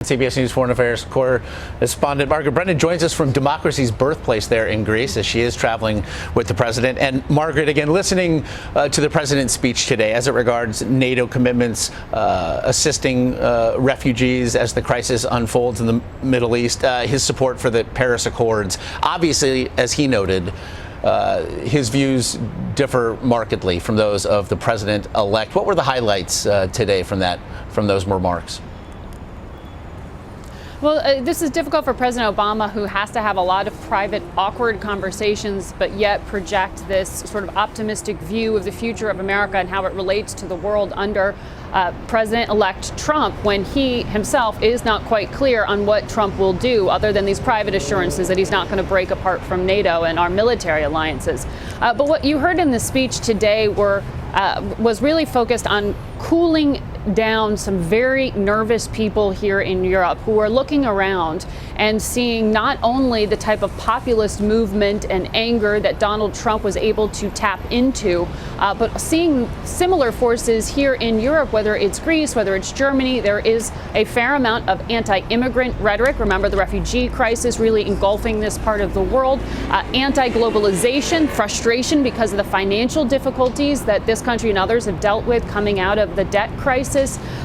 CBS News Foreign Affairs correspondent Margaret Brennan joins us from democracy's birthplace there in Greece as she is traveling with the president. And Margaret, again, listening to the president's speech today as it regards NATO commitments, assisting refugees as the crisis unfolds in the Middle East, his support for the Paris Accords. Obviously, as he noted, his views differ markedly from those of the president-elect. What were the highlights today from those remarks? Well, this is difficult for President Obama, who has to have a lot of private, awkward conversations, but yet project this sort of optimistic view of the future of America and how it relates to the world under President-elect Trump, when he himself is not quite clear on what Trump will do, other than these private assurances that he's not going to break apart from NATO and our military alliances. But what you heard in the speech today was really focused on cooling down some very nervous people here in Europe who are looking around and seeing not only the type of populist movement and anger that Donald Trump was able to tap into, but seeing similar forces here in Europe, whether it's Greece, whether it's Germany. There is a fair amount of anti-immigrant rhetoric. Remember the refugee crisis really engulfing this part of the world. Anti-globalization, frustration because of the financial difficulties that this country and others have dealt with coming out of the debt crisis.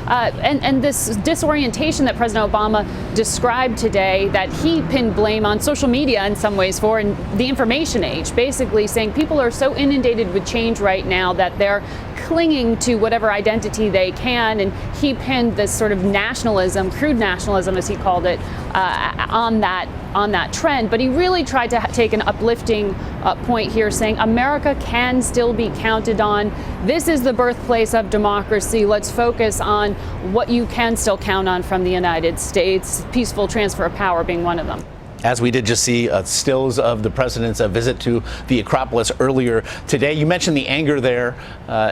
And this disorientation that President Obama described today, that he pinned blame on social media in some ways for, in the information age, basically saying people are so inundated with change right now that they're clinging to whatever identity they can. And he pinned this sort of nationalism, crude nationalism as he called it, on that trend. But he really tried to take an uplifting point here, saying America can still be counted on. This is the birthplace of democracy. Let's focus on what you can still count on from the United States, peaceful transfer of power being one of them. As we did just see stills of the president's visit to the Acropolis earlier today. You mentioned the anger there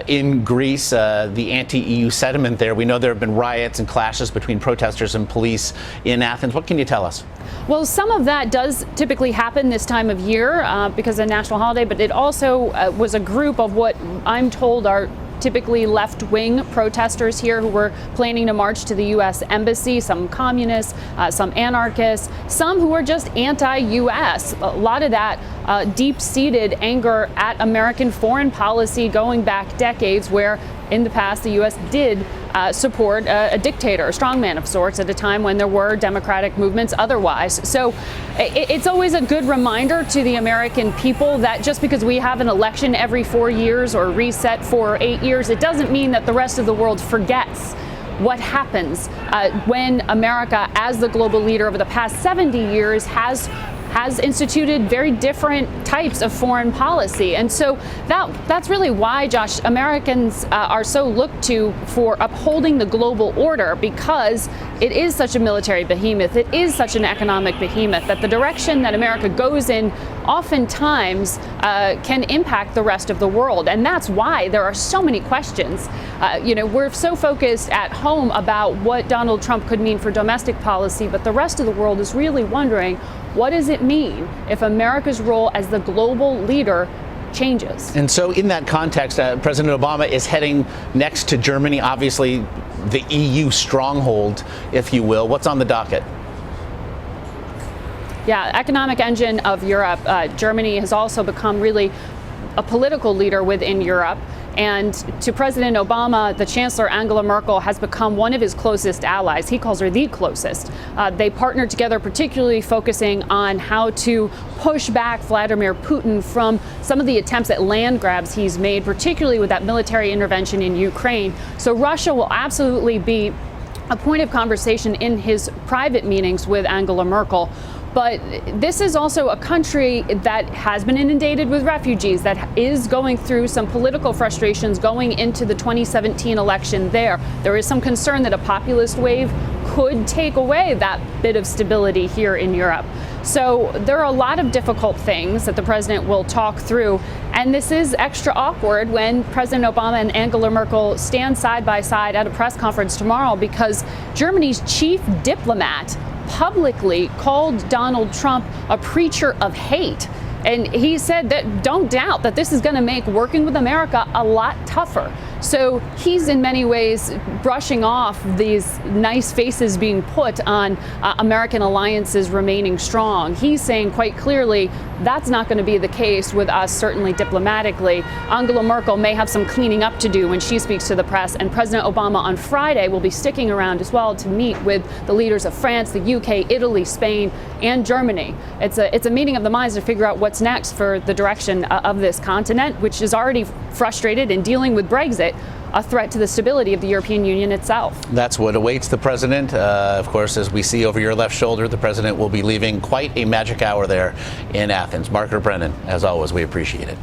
in Greece, the anti-EU sentiment there. We know there have been riots and clashes between protesters and police in Athens. What can you tell us? Well, some of that does typically happen this time of year because of a national holiday, but it also was a group of what I'm told are typically left-wing protesters here who were planning to march to the U.S. Embassy, some communists, some anarchists, some who are just anti-U.S. A lot of that deep-seated anger at American foreign policy going back decades, where in the past the U.S. did support a dictator, a strongman of sorts, at a time when there were democratic movements otherwise. So it's always a good reminder to the American people that just because we have an election every 4 years or reset for 8 years, it doesn't mean that the rest of the world forgets what happens when America, as the global leader over the past 70 years, has instituted very different types of foreign policy. And so that's really why, Josh, Americans are so looked to for upholding the global order, because it is such a military behemoth, it is such an economic behemoth, that the direction that America goes in oftentimes can impact the rest of the world. And that's why there are so many questions. We're so focused at home about what Donald Trump could mean for domestic policy, but the rest of the world is really wondering, what does it mean if America's role as the global leader changes? And so in that context, President Obama is heading next to Germany, obviously the EU stronghold, if you will. What's on the docket? Yeah, economic engine of Europe. Germany has also become really a political leader within Europe. And to President Obama, the Chancellor Angela Merkel has become one of his closest allies. He calls her the closest. They partnered together, particularly focusing on how to push back Vladimir Putin from some of the attempts at land grabs he's made, particularly with that military intervention in Ukraine. So Russia will absolutely be a point of conversation in his private meetings with Angela Merkel. But this is also a country that has been inundated with refugees, that is going through some political frustrations going into the 2017 election there. There is some concern that a populist wave could take away that bit of stability here in Europe. So there are a lot of difficult things that the president will talk through. And this is extra awkward when President Obama and Angela Merkel stand side by side at a press conference tomorrow, because Germany's chief diplomat publicly called Donald Trump a preacher of hate. And he said that don't doubt that this is going to make working with America a lot tougher. So he's in many ways brushing off these nice faces being put on American alliances remaining strong. He's saying quite clearly that's not going to be the case with us, certainly diplomatically. Angela Merkel may have some cleaning up to do when she speaks to the press, and President Obama on Friday will be sticking around as well to meet with the leaders of France, the UK, Italy, Spain, and Germany. It's a meeting of the minds to figure out what's next for the direction of this continent, which is already frustrated in dealing with Brexit, a threat to the stability of the European Union itself. That's what awaits the president. Of course, as we see over your left shoulder, the president will be leaving quite a magic hour there in Athens. Margaret Brennan, as always, we appreciate it.